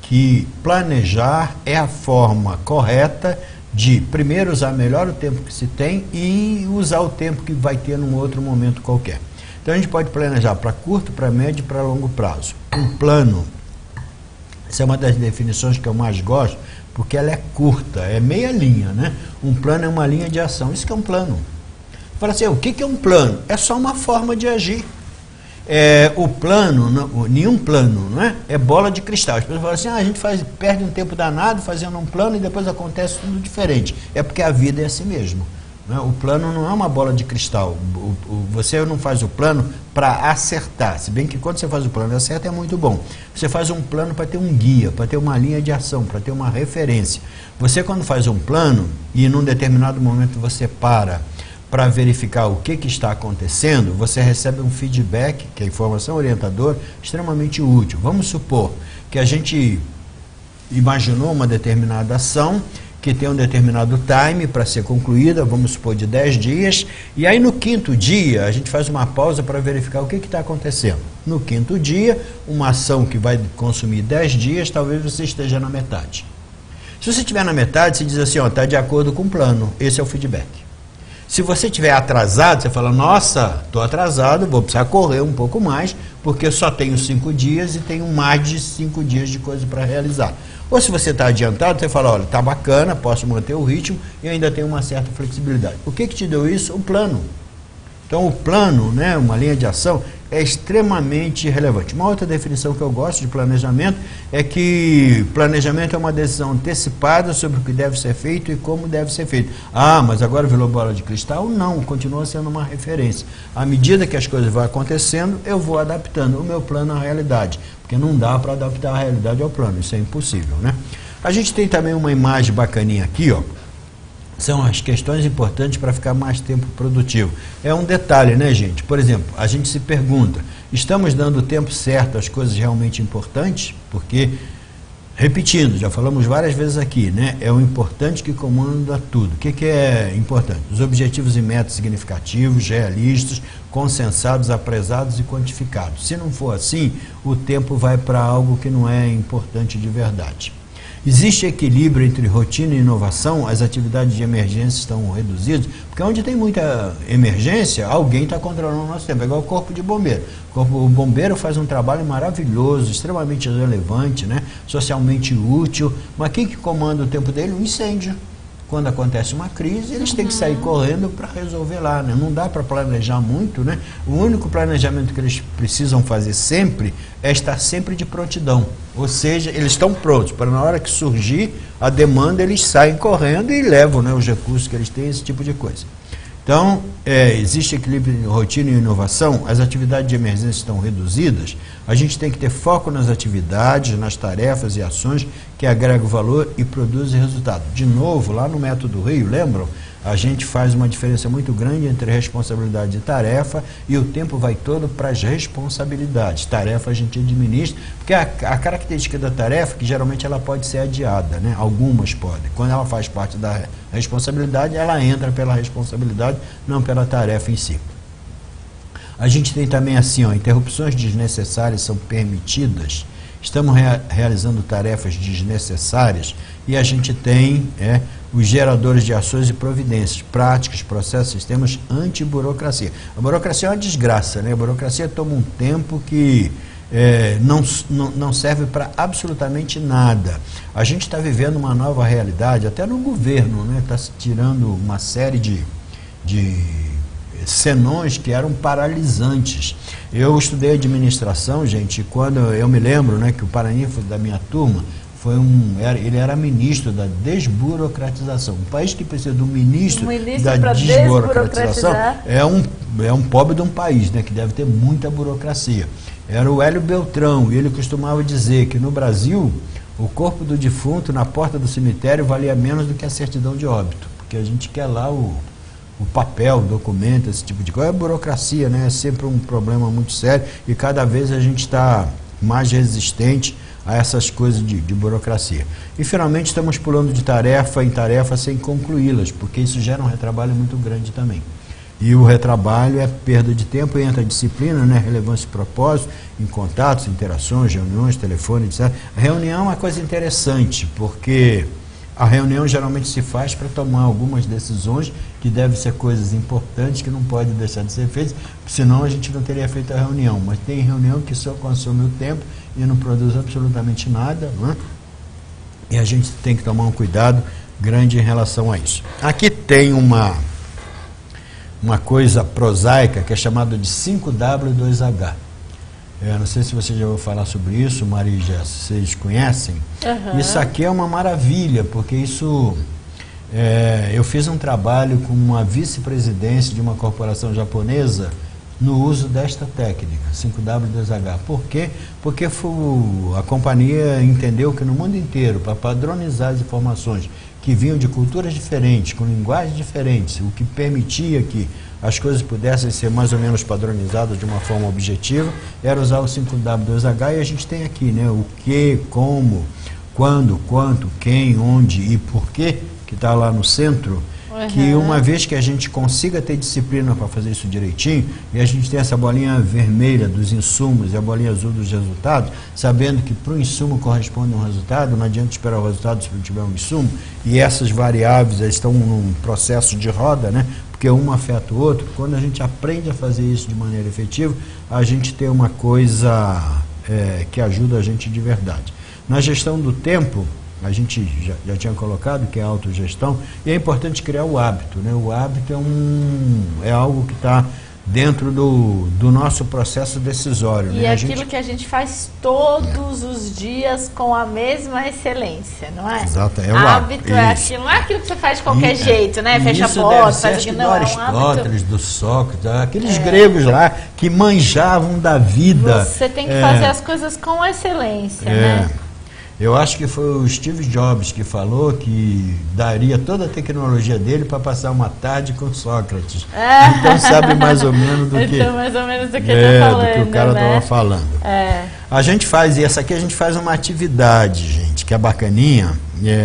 que planejar é a forma correta de, primeiro, usar melhor o tempo que se tem e usar o tempo que vai ter num outro momento qualquer. Então a gente pode planejar para curto, para médio e para longo prazo. Um plano, essa é uma das definições que eu mais gosto, porque ela é curta, é meia linha, né? Um plano é uma linha de ação, isso que é um plano. Fala assim, o que é um plano? É só uma forma de agir. O plano, nenhum plano, não é? É bola de cristal. As pessoas falam assim, a gente perde um tempo danado fazendo um plano e depois acontece tudo diferente. É porque a vida é assim mesmo. Não é? O plano não é uma bola de cristal. Você não faz o plano para acertar. Se bem que quando você faz o plano e acerta é muito bom. Você faz um plano para ter um guia, para ter uma linha de ação, para ter uma referência. Você, quando faz um plano e num determinado momento você para verificar o que está acontecendo, você recebe um feedback, que é a informação orientadora, extremamente útil. Vamos supor que a gente imaginou uma determinada ação, que tem um determinado time para ser concluída, vamos supor de 10 dias, e aí no 5º dia a gente faz uma pausa para verificar o que está acontecendo. No 5º dia, uma ação que vai consumir 10 dias, talvez você esteja na metade. Se você estiver na metade, você diz assim, está de acordo com o plano, esse é o feedback. Se você estiver atrasado, você fala, nossa, estou atrasado, vou precisar correr um pouco mais, porque eu só tenho 5 dias e tenho mais de 5 dias de coisa para realizar. Ou se você está adiantado, você fala, olha, está bacana, posso manter o ritmo e ainda tenho uma certa flexibilidade. O que te deu isso? O plano. Então, o plano, né, uma linha de ação, é extremamente relevante. Uma outra definição que eu gosto de planejamento é que planejamento é uma decisão antecipada sobre o que deve ser feito e como deve ser feito. Mas agora virou bola de cristal? Não, continua sendo uma referência. À medida que as coisas vão acontecendo, eu vou adaptando o meu plano à realidade, porque não dá para adaptar a realidade ao plano, isso é impossível, né? A gente tem também uma imagem bacaninha aqui, ó. São as questões importantes para ficar mais tempo produtivo. É um detalhe, né, gente? Por exemplo, a gente se pergunta, estamos dando o tempo certo às coisas realmente importantes? Porque, repetindo, já falamos várias vezes aqui, né? É o importante que comanda tudo. O que é importante? Os objetivos e metas significativos, realistas, consensados, apresados e quantificados. Se não for assim, o tempo vai para algo que não é importante de verdade. Existe equilíbrio entre rotina e inovação? As atividades de emergência estão reduzidas? Porque onde tem muita emergência, alguém está controlando o nosso tempo. É igual o corpo de bombeiro. O bombeiro faz um trabalho maravilhoso, extremamente relevante, né? Socialmente útil. Mas quem que comanda o tempo dele? O incêndio. Quando acontece uma crise, eles têm que sair correndo para resolver lá, né? Não dá para planejar muito, né? O único planejamento que eles precisam fazer sempre é estar sempre de prontidão. Ou seja, eles estão prontos para na hora que surgir a demanda, eles saem correndo e levam, né, os recursos que eles têm, esse tipo de coisa. Então, existe equilíbrio em rotina e inovação, as atividades de emergência estão reduzidas, a gente tem que ter foco nas atividades, nas tarefas e ações que agregam valor e produzem resultado. De novo, lá no Método Rio, lembram? A gente faz uma diferença muito grande entre responsabilidade e tarefa e o tempo vai todo para as responsabilidades. Tarefa a gente administra, porque a característica da tarefa é que geralmente ela pode ser adiada, né? Algumas podem. Quando ela faz parte da responsabilidade, ela entra pela responsabilidade, não pela tarefa em si. A gente tem também assim, ó, interrupções desnecessárias são permitidas, estamos realizando tarefas desnecessárias, e a gente tem os geradores de ações e providências, práticas, processos, sistemas anti-burocracia. A burocracia é uma desgraça, né? A burocracia toma um tempo que não serve para absolutamente nada. A gente está vivendo uma nova realidade, até no governo, né? Está se tirando uma série de senões que eram paralisantes. Eu estudei administração, gente, quando eu me lembro, né, que o Paraninfo da minha turma ele era ministro da desburocratização. Um país que precisa do ministro da desburocratização é um pobre de um país, né, que deve ter muita burocracia. Era o Hélio Beltrão, e ele costumava dizer que no Brasil o corpo do defunto na porta do cemitério valia menos do que a certidão de óbito, porque a gente quer lá o papel, o documento, esse tipo de coisa. A burocracia, né, é sempre um problema muito sério, e cada vez a gente está mais resistente a essas coisas de burocracia. E finalmente estamos pulando de tarefa em tarefa sem concluí-las, porque isso gera um retrabalho muito grande também. E o retrabalho é perda de tempo, e entra a disciplina, né, relevância e propósito, em contatos, interações, reuniões, telefone, etc. A reunião é uma coisa interessante, porque a reunião geralmente se faz para tomar algumas decisões que devem ser coisas importantes, que não podem deixar de ser feitas, senão a gente não teria feito a reunião. Mas tem reunião que só consome o tempo e não produz absolutamente nada, né? E a gente tem que tomar um cuidado grande em relação a isso. Aqui tem uma coisa prosaica que é chamada de 5W2H. Eu não sei se você já ouviu falar sobre isso, Maria e Jéssica, vocês conhecem? Uhum. Isso aqui é uma maravilha, porque isso... eu fiz um trabalho com uma vice-presidência de uma corporação japonesa no uso desta técnica, 5W2H. Por quê? Porque a companhia entendeu que no mundo inteiro, para padronizar as informações que vinham de culturas diferentes, com linguagens diferentes, o que permitia que as coisas pudessem ser mais ou menos padronizadas de uma forma objetiva, era usar o 5W2H, e a gente tem aqui, né, o que, como, quando, quanto, quem, onde e porquê, que está lá no centro, que uma vez que a gente consiga ter disciplina para fazer isso direitinho, e a gente tem essa bolinha vermelha dos insumos e a bolinha azul dos resultados, sabendo que para o insumo corresponde um resultado, não adianta esperar o resultado se não tiver um insumo, e essas variáveis estão num processo de roda, né? Porque um afeta o outro. Quando a gente aprende a fazer isso de maneira efetiva, a gente tem uma coisa que ajuda a gente de verdade. Na gestão do tempo, a gente já tinha colocado que é a autogestão, e é importante criar o hábito, né? O hábito é algo que está dentro do nosso processo decisório. E né? aquilo que a gente faz todos os dias com a mesma excelência, não é? Exato, é o hábito. Não é aquilo que você faz de qualquer jeito, né? Fecha a porta, faz aquilo, não, é um Aristóteles, do Sócrates, aqueles gregos lá que manjavam da vida. Você tem que fazer as coisas com excelência, né? Eu acho que foi o Steve Jobs que falou que daria toda a tecnologia dele para passar uma tarde com Sócrates. Então sabe mais ou menos do que mais ou menos do que tá falando, do que o cara estava né? falando. A gente faz, e essa aqui a gente faz uma atividade, gente, que é bacaninha.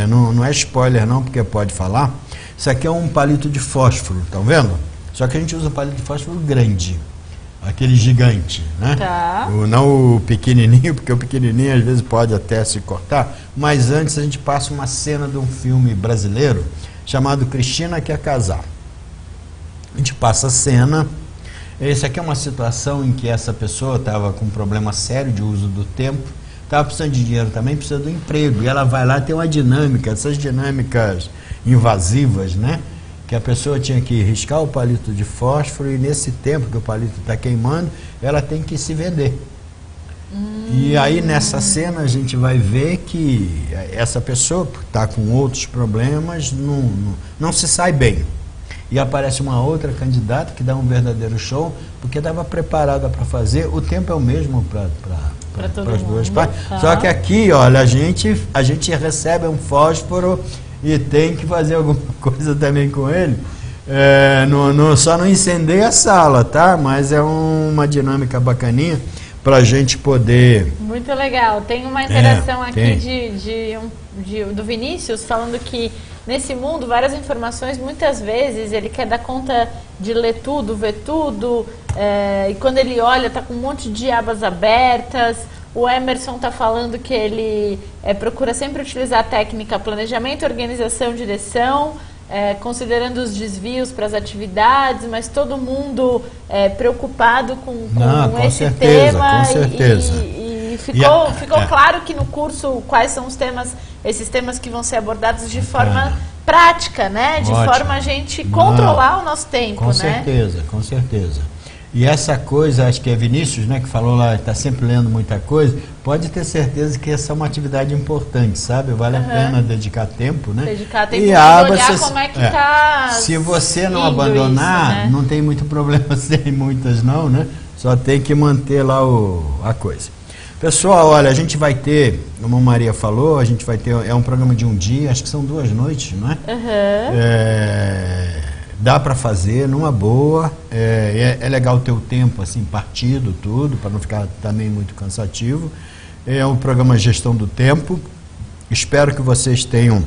Não é spoiler não, porque pode falar. Isso aqui é um palito de fósforo, estão vendo? Só que a gente usa um palito de fósforo grande. Aquele gigante, né? Tá. Não o pequenininho, porque o pequenininho às vezes pode até se cortar, mas antes a gente passa uma cena de um filme brasileiro chamado Cristina Quer Casar. A gente passa a cena, essa aqui é uma situação em que essa pessoa estava com um problema sério de uso do tempo, estava precisando de dinheiro também, precisa do emprego, e ela vai lá e tem uma dinâmica, essas dinâmicas invasivas, né? Que a pessoa tinha que riscar o palito de fósforo, e nesse tempo que o palito está queimando, ela tem que se vender. E aí nessa cena a gente vai ver que essa pessoa está com outros problemas, não se sai bem. E aparece uma outra candidata que dá um verdadeiro show, porque estava preparada para fazer, o tempo é o mesmo para as duas partes. Tá. Só que aqui, olha, a gente recebe um fósforo e tem que fazer alguma coisa também com ele. Só não incendeia a sala, tá? Mas é uma dinâmica bacaninha para a gente poder... Muito legal. Tem uma interação aqui do Vinícius falando que nesse mundo, várias informações, muitas vezes ele quer dar conta de ler tudo, ver tudo, e quando ele olha, está com um monte de abas abertas. O Emerson está falando que ele procura sempre utilizar a técnica planejamento, organização, direção, considerando os desvios para as atividades, mas todo mundo preocupado com esse certeza, tema. Com certeza. E ficou claro que no curso quais são esses temas que vão ser abordados de forma prática, né? De forma a gente controlar o nosso tempo, com certeza, com certeza. E essa coisa, acho que é Vinícius, né, que falou lá, está sempre lendo muita coisa, pode ter certeza que essa é uma atividade importante, sabe? Vale a pena dedicar tempo, né? Dedicar tempo e olhar como é que está. Se você não abandonar, isso, né? Não tem muito problema sem muitas não, né? Só tem que manter lá a coisa. Pessoal, olha, a gente vai ter, como a Maria falou, a gente vai ter, um programa de um dia, acho que são 2 noites, não é? Dá para fazer numa boa, é legal ter o tempo assim partido tudo, para não ficar também muito cansativo. É um programa Gestão do Tempo. Espero que vocês tenham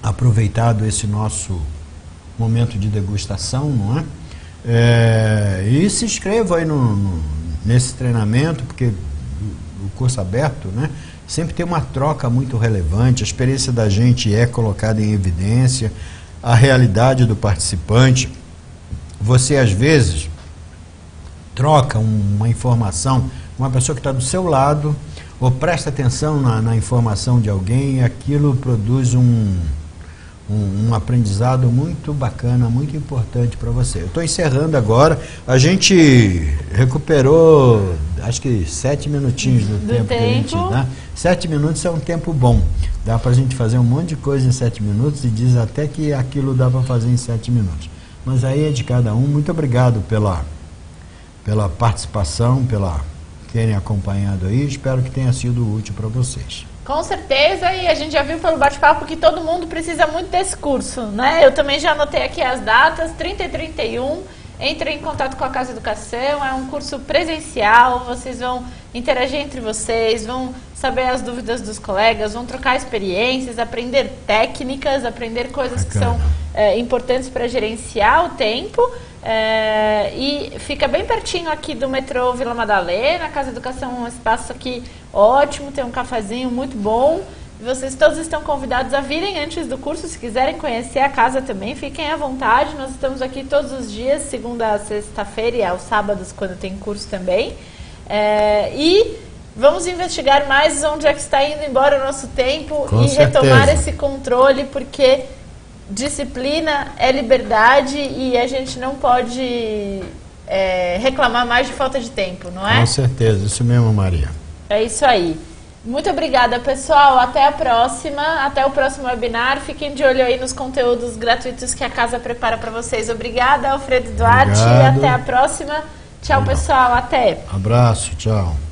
aproveitado esse nosso momento de degustação, não é? E se inscrevam aí nesse treinamento, porque o curso aberto, né, sempre tem uma troca muito relevante, a experiência da gente é colocada em evidência, a realidade do participante. Você às vezes troca uma informação com uma pessoa que está do seu lado, ou presta atenção na informação de alguém, e aquilo produz um aprendizado muito bacana, muito importante para você. Eu estou encerrando agora. A gente recuperou, acho que 7 minutinhos do tempo que a gente dá. 7 minutos é um tempo bom. Dá para a gente fazer um monte de coisa em 7 minutos e diz até que aquilo dá para fazer em 7 minutos. Mas aí é de cada um. Muito obrigado pela participação, pela terem acompanhado aí. Espero que tenha sido útil para vocês. Com certeza, e a gente já viu pelo bate-papo que todo mundo precisa muito desse curso, né? Eu também já anotei aqui as datas, 30 e 31, entrem em contato com a Casa Educação, é um curso presencial, vocês vão interagir entre vocês, vão saber as dúvidas dos colegas, vão trocar experiências, aprender técnicas, aprender coisas que são importantes para gerenciar o tempo. E fica bem pertinho aqui do metrô Vila Madalena. A Casa Educação é um espaço aqui ótimo, tem um cafezinho muito bom. Vocês todos estão convidados a virem antes do curso, se quiserem conhecer a casa também, fiquem à vontade. Nós estamos aqui todos os dias, segunda a sexta-feira e aos sábados quando tem curso também. E vamos investigar mais onde é que está indo embora o nosso tempo e retomar esse controle, porque disciplina é liberdade e a gente não pode reclamar mais de falta de tempo, não é? Com certeza, isso mesmo, Maria. É isso aí. Muito obrigada, pessoal. Até a próxima, até o próximo webinar. Fiquem de olho aí nos conteúdos gratuitos que a casa prepara para vocês. Obrigada, Alfredo Duarte. Obrigado. Até a próxima. Tchau, pessoal. Até. Abraço, tchau.